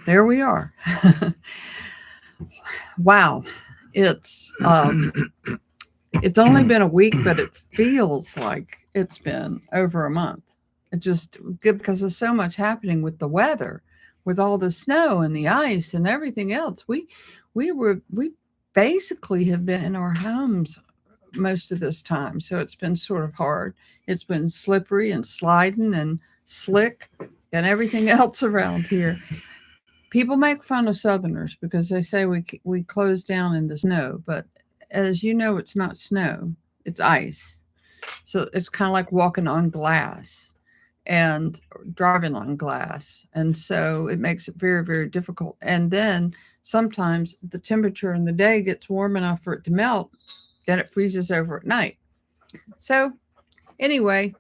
there we are. Wow. It's it's only been a week, but it feels like it's been over a month. It just good because there's so much happening with the weather, with all the snow and the ice and everything else. We basically have been in our homes most of this time, so it's been sort of hard. It's been slippery and sliding and slick and everything else around here. People make fun of Southerners because they say we close down in the snow, but as you know, it's not snow; it's ice. So it's kind of like walking on glass and driving on glass, and so it makes it very very difficult. And then sometimes the temperature in the day gets warm enough for it to melt, then it freezes over at night. So anyway,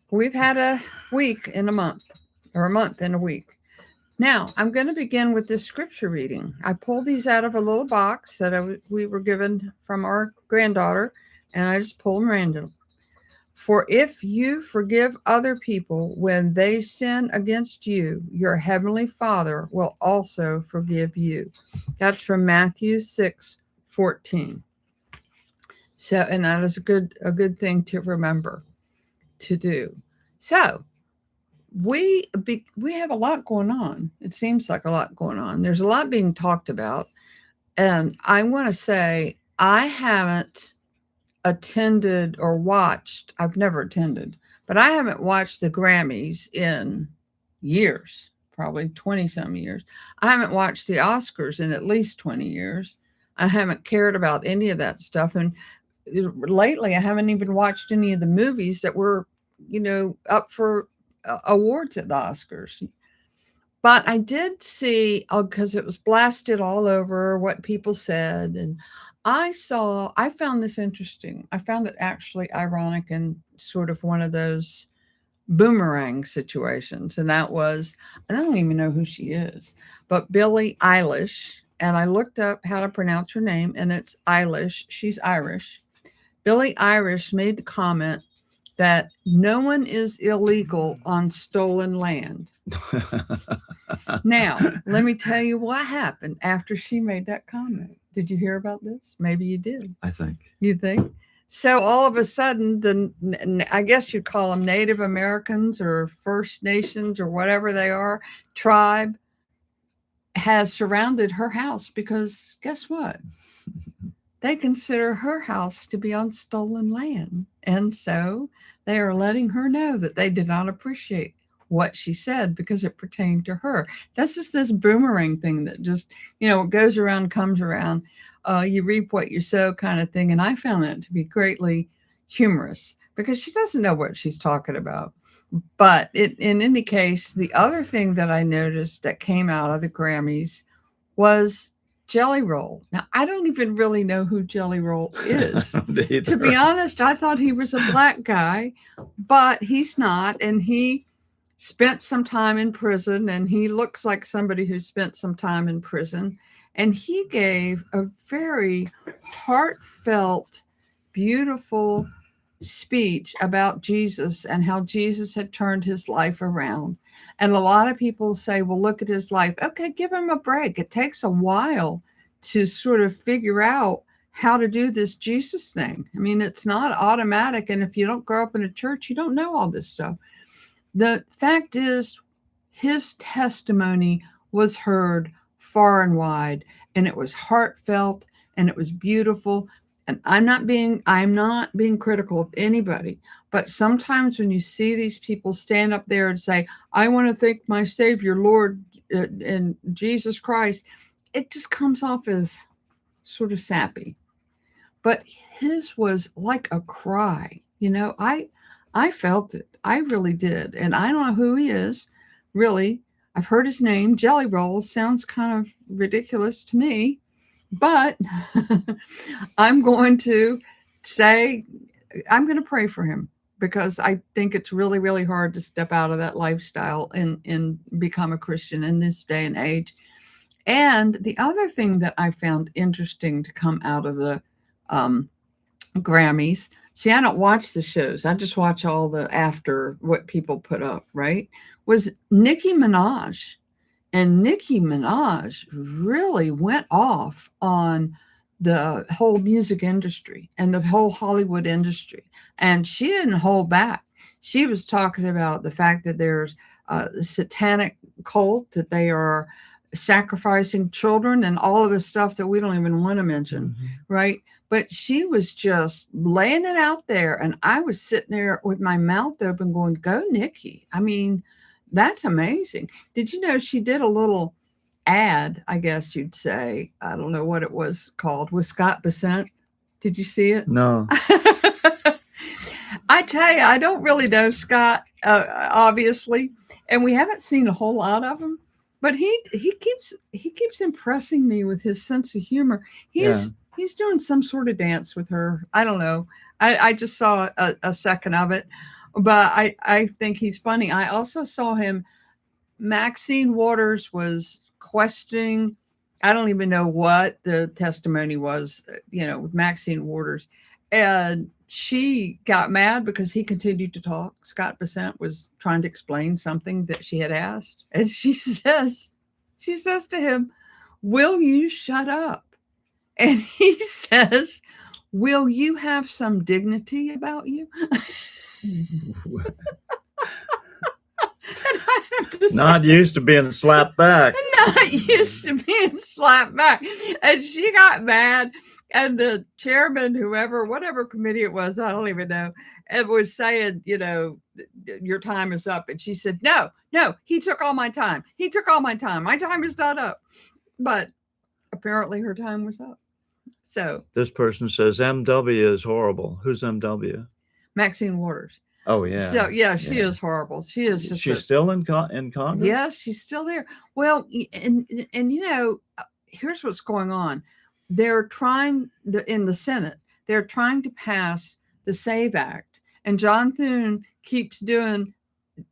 we've had a week in a month, or a month in a week. Now, I'm going to begin with this scripture reading. I pulled these out of a little box that we were given from our granddaughter, and I just pulled them random. For if you forgive other people when they sin against you, your heavenly Father will also forgive you. That's from Matthew 6:14. So, and that is a good thing to remember to do. So, we have a lot going on. It seems like a lot going on. There's a lot being talked about, and I want to say I haven't attended or watched. I've never attended, but I haven't watched the Grammys in years, probably 20 some years. I haven't watched the Oscars in at least 20 years. I haven't cared about any of that stuff, and lately I haven't even watched any of the movies that were, up for awards at the Oscars. But I did see, because it was blasted all over what people said, and I found this interesting. I found it actually ironic and sort of one of those boomerang situations. And that was, I don't even know who she is, but Billie Eilish. And I looked up how to pronounce her name, and it's Eilish. She's Irish. Billie Eilish made the comment that no one is illegal on stolen land. Now, let me tell you what happened after she made that comment. Did you hear about this? Maybe you did. I think. You think? So all of a sudden, I guess you'd call them Native Americans or First Nations or whatever they are, tribe, has surrounded her house because guess what? They consider her house to be on stolen land. And so they are letting her know that they did not appreciate what she said because it pertained to her. That's just this boomerang thing that just, it goes around, comes around. You reap what you sow kind of thing. And I found that to be greatly humorous because she doesn't know what she's talking about. But in any case, the other thing that I noticed that came out of the Grammys was Jelly Roll. Now, I don't even really know who Jelly Roll is. To be honest, I thought he was a black guy, but he's not. And he spent some time in prison, and he looks like somebody who spent some time in prison. And he gave a very heartfelt, beautiful speech about Jesus and how Jesus had turned his life around. And a lot of people say, well, look at his life. Okay, give him a break. It takes a while to sort of figure out how to do this Jesus thing. I mean, it's not automatic. And if you don't grow up in a church, you don't know all this stuff. The fact is, his testimony was heard far and wide, and it was heartfelt, and it was beautiful. And I'm not being critical of anybody, but sometimes when you see these people stand up there and say, I want to thank my Savior, Lord, and Jesus Christ, it just comes off as sort of sappy. But his was like a cry. I felt it. I really did. And I don't know who he is, really. I've heard his name. Jelly Roll sounds kind of ridiculous to me. But I'm going to pray for him because I think it's really, really hard to step out of that lifestyle and become a Christian in this day and age. And the other thing that I found interesting to come out of the Grammys, see, I don't watch the shows. I just watch all the after what people put up, right? Was Nicki Minaj. And Nicki Minaj really went off on the whole music industry and the whole Hollywood industry. And she didn't hold back. She was talking about the fact that there's a satanic cult, that they are sacrificing children and all of the stuff that we don't even want to mention, right? But she was just laying it out there. And I was sitting there with my mouth open going, go, Nicki. I mean, that's amazing. Did you know she did a little ad, I guess you'd say, I don't know what it was called, with Scott Bessent? Did you see it? No. I tell you, I don't really know Scott, obviously, and we haven't seen a whole lot of him. But he keeps impressing me with his sense of humor. He's doing some sort of dance with her. I don't know. I just saw a second of it, but I think he's funny. I also saw him. Maxine Waters was questioning. I don't even know what the testimony was, with Maxine Waters. And she got mad because he continued to talk. Scott Bessent was trying to explain something that she had asked. And she says to him, will you shut up? And he says, will you have some dignity about you? Not used to being slapped back. Not used to being slapped back. And she got mad. And the chairman, whatever committee it was, I don't even know, it was saying, your time is up. And she said, no, he took all my time. He took all my time. My time is not up. But apparently her time was up. So this person says MW is horrible. Who's MW? Maxine Waters. Oh, yeah. So, she is horrible. She is just. She's still in Congress? Yes, she's still there. Well, and here's what's going on. They're trying, in the Senate, they're trying to pass the SAVE Act. And John Thune keeps doing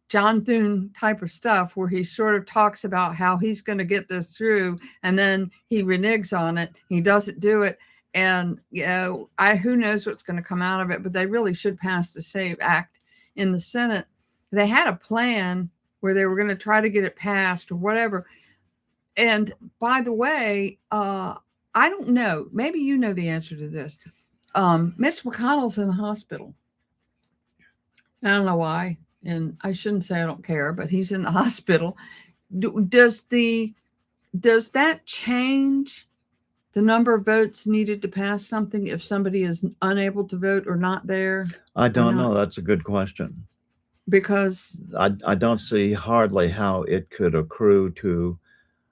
John Thune type of stuff where he sort of talks about how he's going to get this through. And then he reneges on it. He doesn't do it. And, who knows what's going to come out of it. But they really should pass the SAVE Act in the Senate. They had a plan where they were going to try to get it passed or whatever. And by the way, I don't know. Maybe you know the answer to this. Mitch McConnell's in the hospital. I don't know why. And I shouldn't say I don't care, but he's in the hospital. Does that change the number of votes needed to pass something if somebody is unable to vote or not there? I don't know. That's a good question. Because I don't see hardly how it could accrue to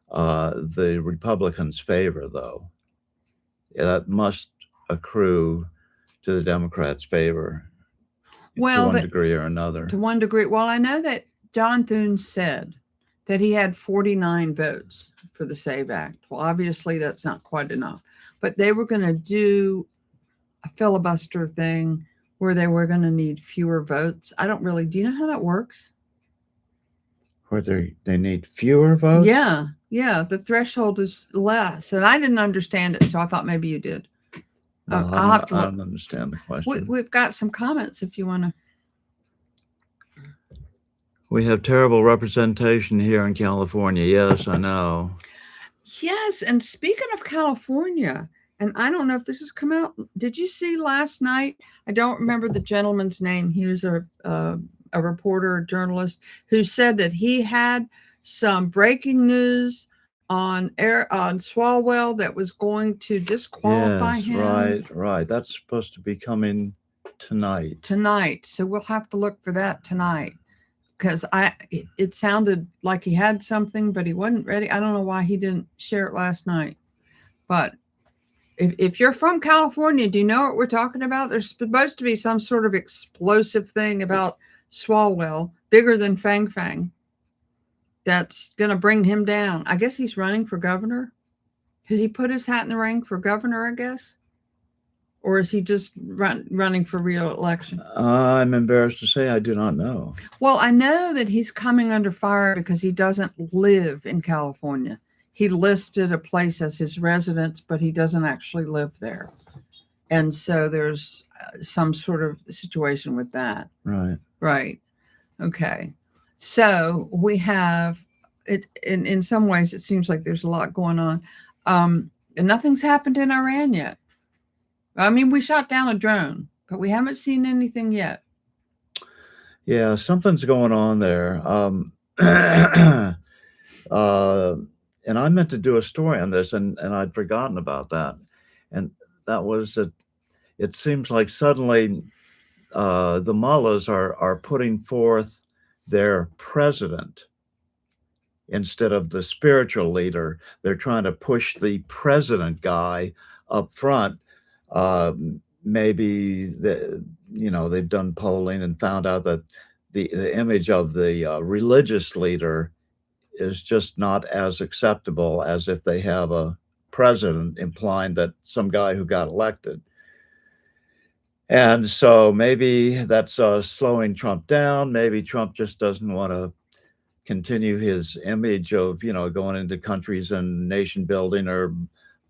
the Republicans' favor, though. That must accrue to the Democrats' favor to one degree or another. To one degree. Well, I know that John Thune said that he had 49 votes for the SAVE Act. Well, obviously that's not quite enough. But they were going to do a filibuster thing where they were going to need fewer votes. I don't really. Do you know how that works? Where they need fewer votes? Yeah. The threshold is less. And I didn't understand it, so I thought maybe you did. I'll have to look. I don't understand the question. We've got some comments if you want to. We have terrible representation here in California. Yes, I know. Yes, and speaking of California, and I don't know if this has come out. Did you see last night? I don't remember the gentleman's name. He was a reporter, a journalist, who said that he had some breaking news on Swalwell that was going to disqualify him. Right. That's supposed to be coming tonight. So we'll have to look for that tonight. Because it sounded like he had something, but he wasn't ready. I don't know why he didn't share it last night. But if you're from California, do you know what we're talking about? There's supposed to be some sort of explosive thing about Swalwell, bigger than Fang Fang, that's going to bring him down. I guess he's running for governor. Has he put his hat in the ring for governor, I guess? Or is he just running for re-election? I'm embarrassed to say I do not know. Well, I know that he's coming under fire because he doesn't live in California. He listed a place as his residence, but he doesn't actually live there. And so there's some sort of situation with that. Right. Okay. So we have in some ways, it seems like there's a lot going on. And nothing's happened in Iran yet. I mean, we shot down a drone, but we haven't seen anything yet. Yeah, something's going on there. And I meant to do a story on this, and I'd forgotten about that. And that was that it seems like suddenly the mullahs are putting forth their president instead of the spiritual leader. They're trying to push the president guy up front. Maybe they've done polling and found out that the image of the religious leader is just not as acceptable as if they have a president, implying that some guy who got elected. And so maybe that's slowing Trump down. Maybe Trump just doesn't want to continue his image of, going into countries and nation building or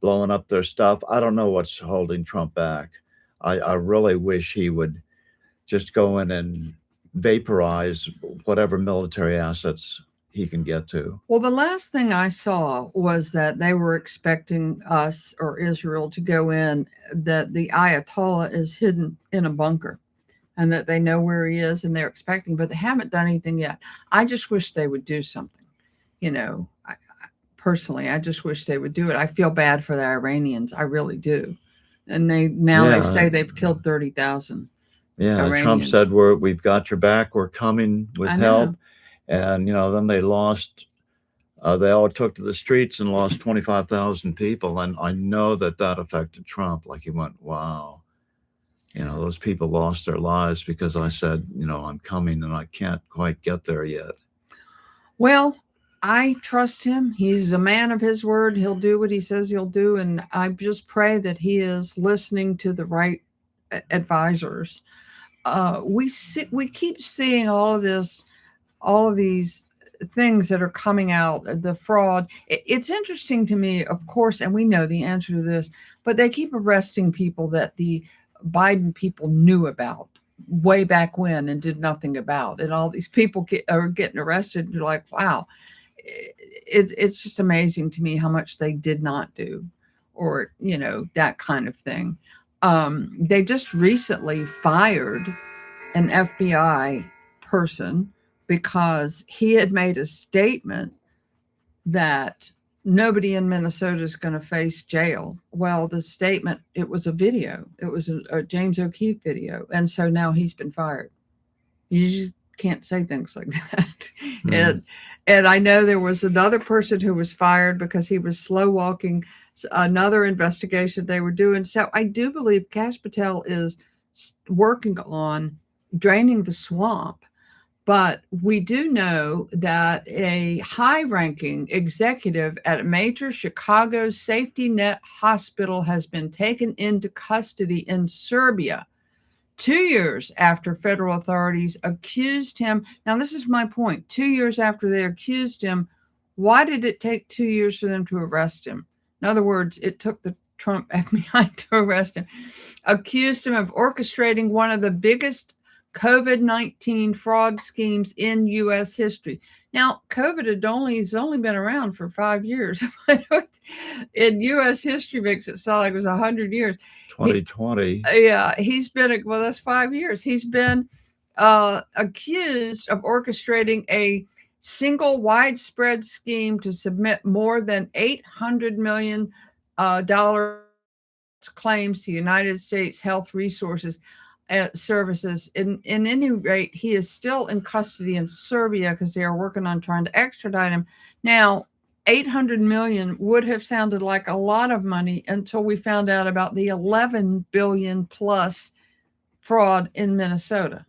blowing up their stuff. I don't know what's holding Trump back. I really wish he would just go in and vaporize whatever military assets he can get to. Well, the last thing I saw was that they were expecting us or Israel to go in, that the Ayatollah is hidden in a bunker and that they know where he is and they're expecting, but they haven't done anything yet. I just wish they would do something. Personally, I just wish they would do it. I feel bad for the Iranians. I really do. And they say they've killed 30,000. Yeah, Iranians. Trump said we've got your back. We're coming with help. And then they lost. They all took to the streets and lost 25,000 people. And I know that affected Trump. Like he went, wow. Those people lost their lives because I said, I'm coming and I can't quite get there yet. Well, I trust him. He's a man of his word. He'll do what he says he'll do. And I just pray that he is listening to the right advisors. We keep seeing all of these things that are coming out, the fraud. It's interesting to me, of course, and we know the answer to this, but they keep arresting people that the Biden people knew about way back when and did nothing about. And all these people are getting arrested. And you're like, wow. It's just amazing to me how much they did not do, or that kind of thing. They just recently fired an FBI person because he had made a statement that nobody in Minnesota is going to face jail. Well, the statement, it was a video. It was a James O'Keefe video. And so now he's been fired. You can't say things like that. Mm-hmm. And I know there was another person who was fired because he was slow walking another investigation they were doing. So I do believe Kash Patel is working on draining the swamp. But we do know that a high-ranking executive at a major Chicago safety net hospital has been taken into custody in Serbia 2 years after federal authorities accused him. Now, this is my point. 2 years after they accused him, why did it take 2 years for them to arrest him? In other words, it took the Trump FBI to arrest him. Accused him of orchestrating one of the biggest COVID-19 fraud schemes in U.S. history. Now, COVID has only been around for 5 years. In U.S. history makes it sound like it was 100 years. 2020. He's been, that's 5 years. He's been accused of orchestrating a single widespread scheme to submit more than $800 million claims to United States Health Resources Services. In any rate, he is still in custody in Serbia because they are working on trying to extradite him. Now, 800 million would have sounded like a lot of money until we found out about the 11 billion plus fraud in Minnesota.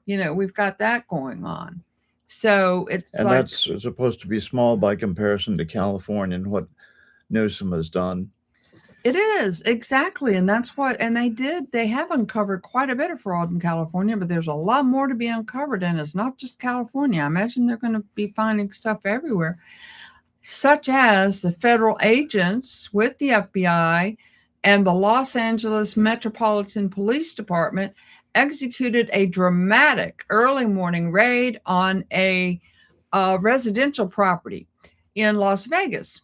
We've got that going on. So that's supposed to be small by comparison to California and what Newsom has done. It is, exactly. And that's they have uncovered quite a bit of fraud in California, but there's a lot more to be uncovered. And it's not just California. I imagine they're going to be finding stuff everywhere, such as the federal agents with the FBI and the Los Angeles Metropolitan Police Department executed a dramatic early morning raid on a a residential property in Las Vegas.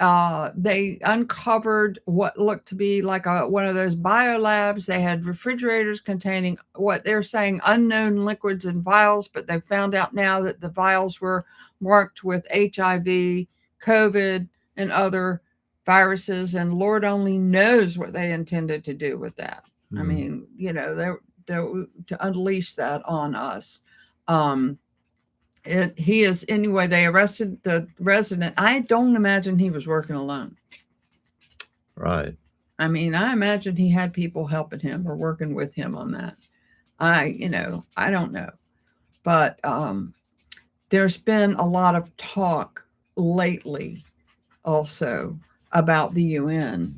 They uncovered what looked to be like one of those biolabs. They had refrigerators containing what they're saying unknown liquids and vials, but they found out now that the vials were marked with HIV, COVID, and other viruses, and Lord only knows what they intended to do with that. I mean, they're to unleash that on us. He is anyway. They arrested the resident. I don't imagine he was working alone. Right. I mean, I imagine he had people helping him or working with him on that. I don't know, but there's been a lot of talk lately, also about the UN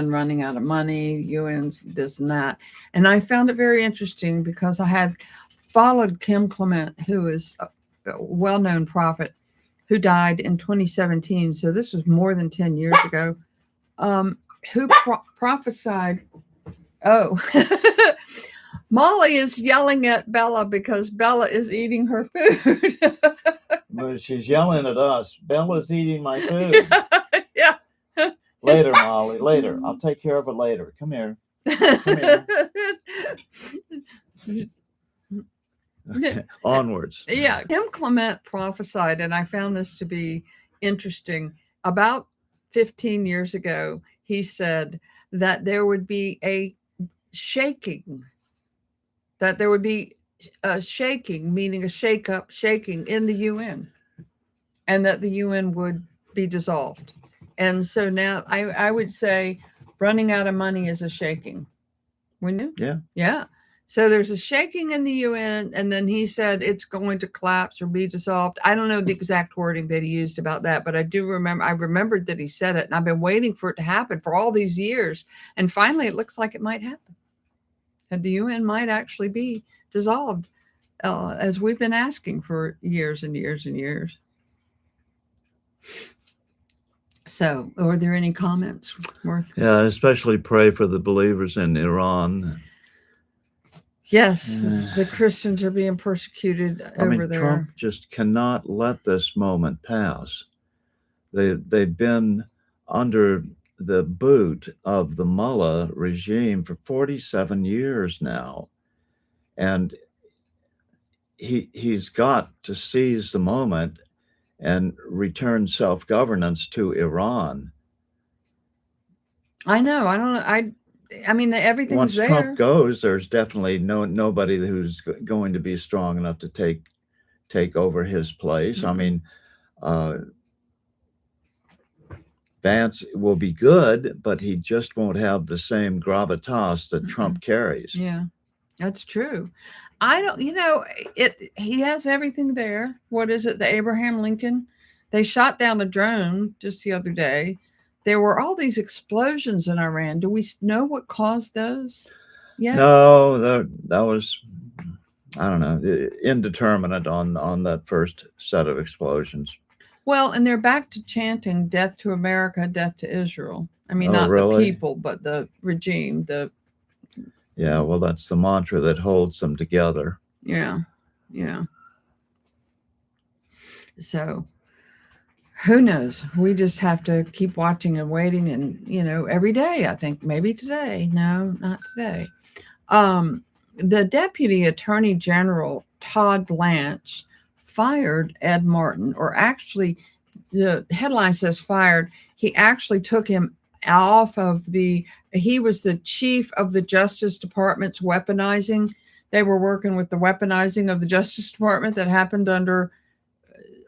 running out of money, UN's this and that, and I found it very interesting because I had followed Kim Clement, who is a well-known prophet who died in 2017. So this was more than 10 years ago. Who prophesied? Oh, Molly is yelling at Bella because Bella is eating her food. But she's yelling at us. Bella's eating my food. Yeah. Later, Molly. Later. I'll take care of it later. Come here. Come here. Okay. Onwards. Yeah. Kim Clement prophesied, and I found this to be interesting. About 15 years ago, he said that there would be a shaking, meaning a shaking in the UN, and that the UN would be dissolved. And so now I would say running out of money is a shaking. Wouldn't you? Yeah. Yeah. So there's a shaking in the UN, and then he said it's going to collapse or be dissolved. I don't know the exact wording that he used about that, but I remembered that he said it, and I've been waiting for it to happen for all these years. And finally, it looks like it might happen. And the UN might actually be dissolved, as we've been asking for years and years and years. So, are there any comments worth? Yeah, especially pray for the believers in Iran. Yes, the Christians are being persecuted over there. Trump just cannot let this moment pass. They've been under the boot of the mullah regime for 47 years now. And he's got to seize the moment and return self-governance to Iran. I know. I don't know. I mean, everything's once there. Trump goes, there's definitely nobody who's going to be strong enough to take over his place. I mean, Vance will be good, but he just won't have the same gravitas that Trump carries. Yeah, that's true. I don't, he has everything there. What is it? The Abraham Lincoln? They shot down a drone just the other day. There were all these explosions in Iran. Do we know what caused those? Yeah. No, that was, I don't know, indeterminate on that first set of explosions. Well, and they're back to chanting "Death to America, Death to Israel." I mean, not really? the people, but the regime. Yeah, well, that's the mantra that holds them together. Yeah, yeah. So, who knows? We just have to keep watching and waiting, and every day. I think maybe today. No, not today. The Deputy Attorney General Todd Blanche fired Ed Martin, or actually, the headline says fired. He actually took him off of he was the chief of the Justice Department's weaponizing. They were working with the weaponizing of the Justice Department that happened under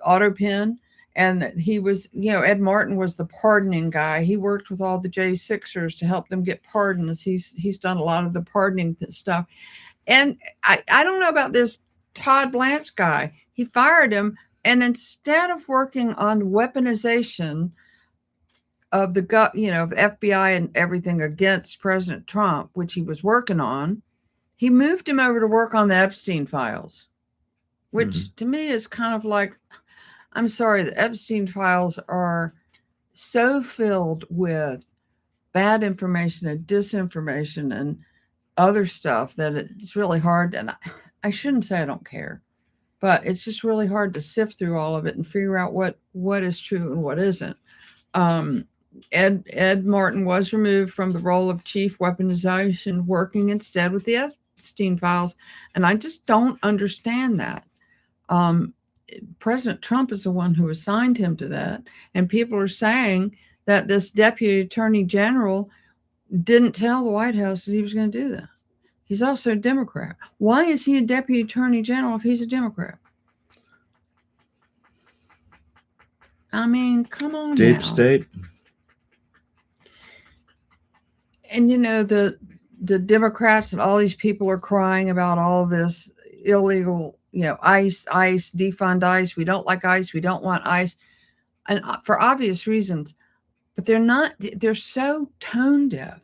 Autopin. And he was, Ed Martin was the pardoning guy. He worked with all the J6ers to help them get pardons. He's done a lot of the pardoning stuff. And I don't know about this Todd Blanche guy. He fired him. And instead of working on weaponization of the FBI and everything against President Trump, which he was working on, he moved him over to work on the Epstein files, which to me is kind of like, I'm sorry, the Epstein files are so filled with bad information and disinformation and other stuff that it's really hard. And I shouldn't say I don't care. but it's just really hard to sift through all of it and figure out what is true and what isn't. Um, Ed Martin was removed from the role of chief weaponization, working instead with the Epstein files, and I just don't understand that. Um, President Trump is the one who assigned him to that, and people are saying that this deputy attorney general didn't tell the White House that he was going to do that. He's also a Democrat. Why is he a deputy attorney general if he's a Democrat? I mean, come on Deep now. state. And you know, the Democrats and all these people are crying about all this illegal, you know, ICE, defund ICE. We don't like ICE. We don't want ICE, and for obvious reasons. But they're not. They're so tone deaf.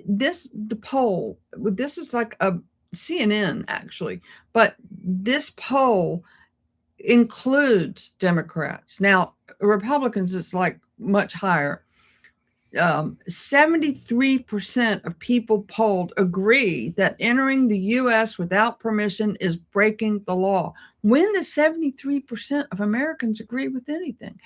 The poll. This is like a CNN actually, but this poll includes Democrats. Now, Republicans, it's like much higher. 73% of people polled agree that entering the U.S. without permission is breaking the law. When does 73% of Americans agree with anything?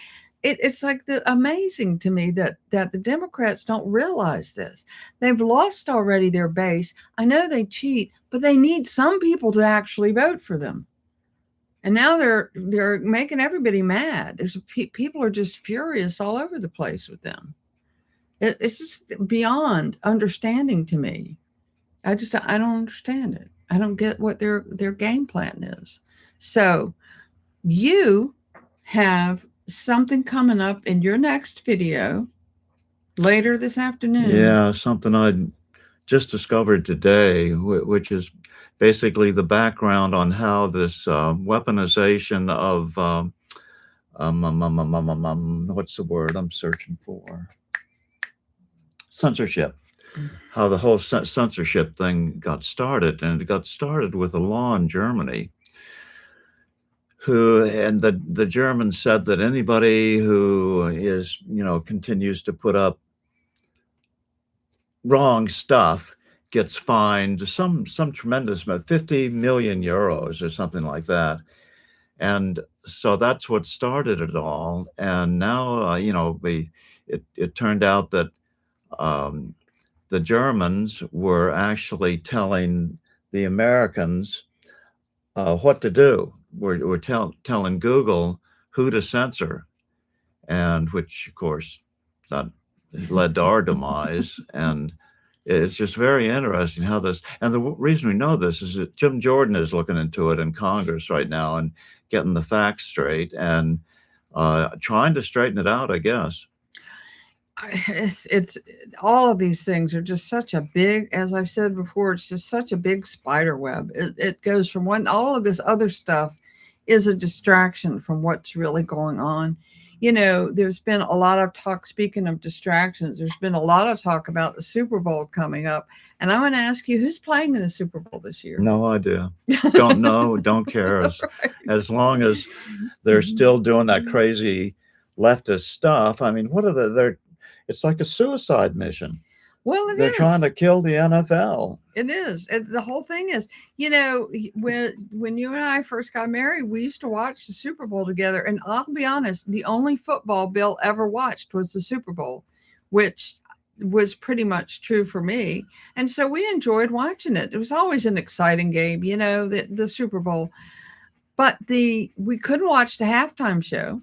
It's like amazing to me that the Democrats don't realize this. They've lost already their base. I know they cheat, but they need some people to actually vote for them. And now they're making everybody mad. People are just furious all over the place with them. It's just beyond understanding to me. I don't understand it. I don't get what their game plan is. So you have something coming up in your next video later this afternoon. Yeah, something I just discovered today, which is basically the background on how this weaponization of what's the word I'm searching for? Censorship. How the whole censorship thing got started, and it got started with a law in Germany. The Germans said that anybody who is, continues to put up wrong stuff gets fined some tremendous amount, 50 million euros or something like that. And so that's what started it all. And now, it turned out that the Germans were actually telling the Americans what to do. We're telling Google who to censor, and which, of course, that led to our demise. And it's just very interesting how this, and the reason we know this is that Jim Jordan is looking into it in Congress right now and getting the facts straight and trying to straighten it out, I guess. It's all of these things are just such a big, as I've said before, it's just such a big spider web. It goes from all of this other stuff is a distraction from what's really going on. There's been a lot of talk, speaking of distractions, there's been a lot of talk about the Super Bowl coming up. And I want to ask you, who's playing in the Super Bowl this year? No idea. Don't know, don't care. As long as they're still doing that crazy leftist stuff. I mean, it's like a suicide mission. Well, they're trying to kill the NFL. It is. The whole thing is, when you and I first got married, we used to watch the Super Bowl together. And I'll be honest, the only football Bill ever watched was the Super Bowl, which was pretty much true for me. And so we enjoyed watching it. It was always an exciting game, the Super Bowl. But we couldn't watch the halftime show.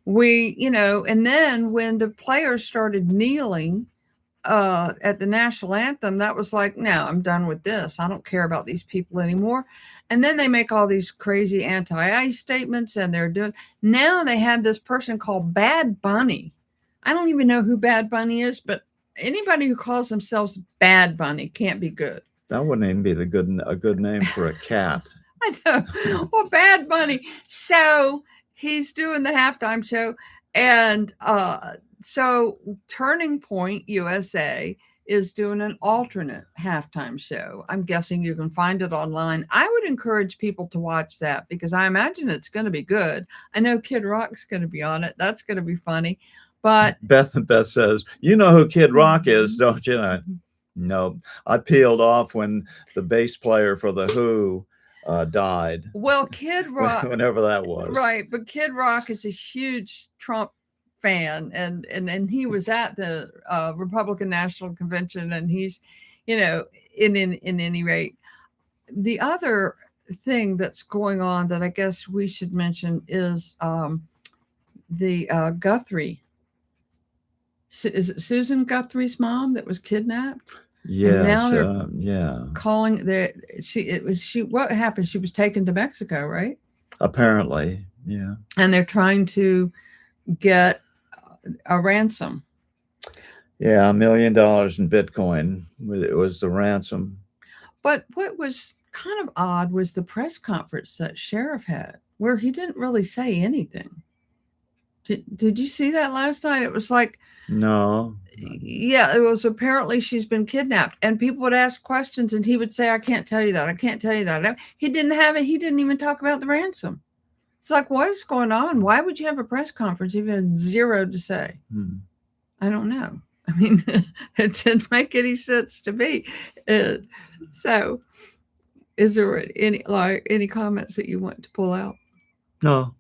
And then when the players started kneeling at the national anthem, that was like, no, I'm done with this. I don't care about these people anymore. And then they make all these crazy anti-ICE statements, and now they have this person called Bad Bunny. I don't even know who Bad Bunny is, but anybody who calls themselves Bad Bunny can't be good. That wouldn't even be a good name for a cat. I know. Well, Bad Bunny. So he's doing the halftime show, and so Turning Point USA is doing an alternate halftime show. I'm guessing you can find it online. I would encourage people to watch that because I imagine it's going to be good. I know Kid Rock's going to be on it. That's going to be funny. But Beth says, you know who Kid Rock is, don't you? No, I peeled off when the bass player for The Who died. Well, Kid Rock, Whenever that was. right? But Kid Rock is a huge Trump fan, and he was at the Republican National Convention, and he's, in any rate, the other thing that's going on that I guess we should mention is the Guthrie. Is it Susan Guthrie's mom that was kidnapped? Yes. Now they're yeah. calling what happened? She was taken to Mexico, right? Apparently, yeah. And they're trying to get a ransom. Yeah, $1 million in Bitcoin. It was the ransom. But what was kind of odd was the press conference that sheriff had, where he didn't really say anything. Did you see that last night? It was like, no. Yeah, it was apparently she's been kidnapped, and people would ask questions, and he would say, "I can't tell you that. I can't tell you that." He didn't have it. He didn't even talk about the ransom. It's like, what is going on? Why would you have a press conference if you had zero to say? I don't know. I mean, it didn't make any sense to me. So, is there any comments that you want to pull out? No.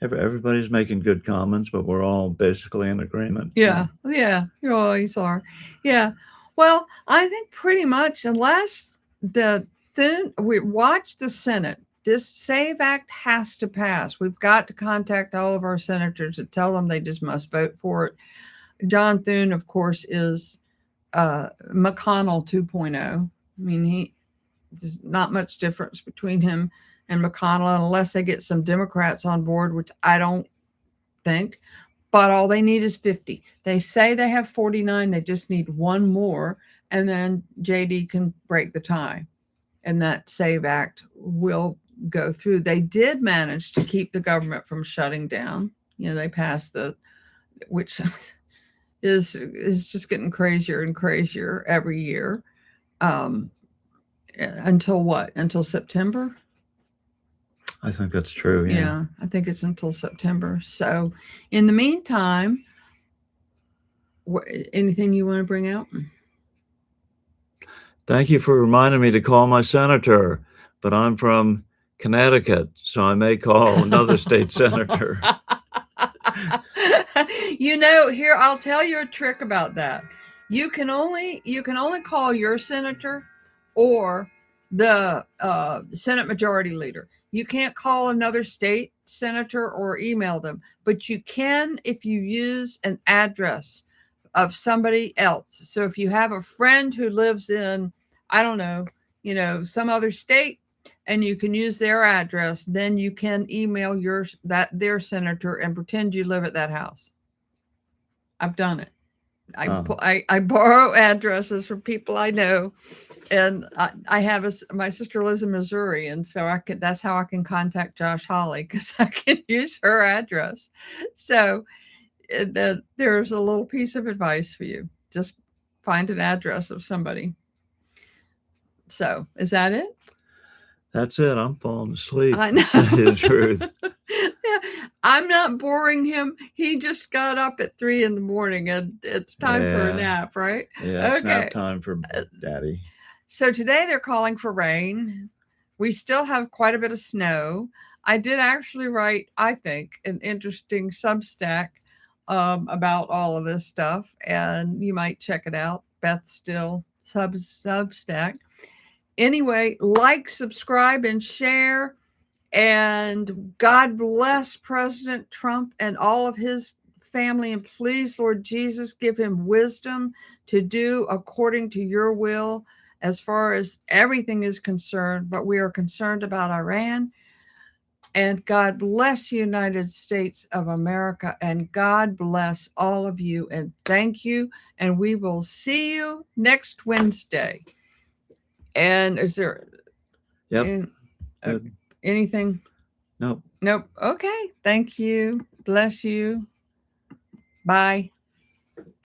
Everybody's making good comments, but we're all basically in agreement. Yeah, you always are. Yeah. Well, I think pretty much, unless we watch the Senate, this SAVE Act has to pass. We've got to contact all of our senators and tell them they just must vote for it. John Thune, of course, is McConnell 2.0. I mean, there's not much difference between him and McConnell, unless they get some Democrats on board, which I don't think. But all they need is 50. They say they have 49. They just need one more, and then JD can break the tie, and that SAVE Act will go through. They did manage to keep the government from shutting down. They passed which is just getting crazier and crazier every year. Until what? Until September? I think that's true. Yeah, I think it's until September. So, in the meantime, anything you want to bring out? Thank you for reminding me to call my senator, but I'm from Connecticut, so I may call another state senator. Here, I'll tell you a trick about that. You can only call your senator or the Senate Majority Leader. You can't call another state senator or email them, but you can if you use an address of somebody else. So if you have a friend who lives in, I don't know, some other state, and you can use their address, then you can email their senator and pretend you live at that house. I've done it. I borrow addresses from people I know, and I have my sister lives in Missouri, and so that's how I can contact Josh Hawley, because I can use her address. So there's a little piece of advice for you. Just find an address of somebody. So is that it? That's it. I'm falling asleep. I know. The truth. Yeah, I'm not boring him. He just got up at 3 a.m, and it's time for a nap, right? Yeah, it's nap time for Daddy. So today they're calling for rain. We still have quite a bit of snow. I did actually write, I think, an interesting Substack about all of this stuff, and you might check it out. Beth Still Substack. Anyway, like, subscribe, and share. And God bless President Trump and all of his family. And please, Lord Jesus, give him wisdom to do according to your will as far as everything is concerned. But we are concerned about Iran. And God bless the United States of America. And God bless all of you. And thank you. And we will see you next Wednesday. And is there... Yep. Anything? Nope. Okay. Thank you. Bless you. Bye.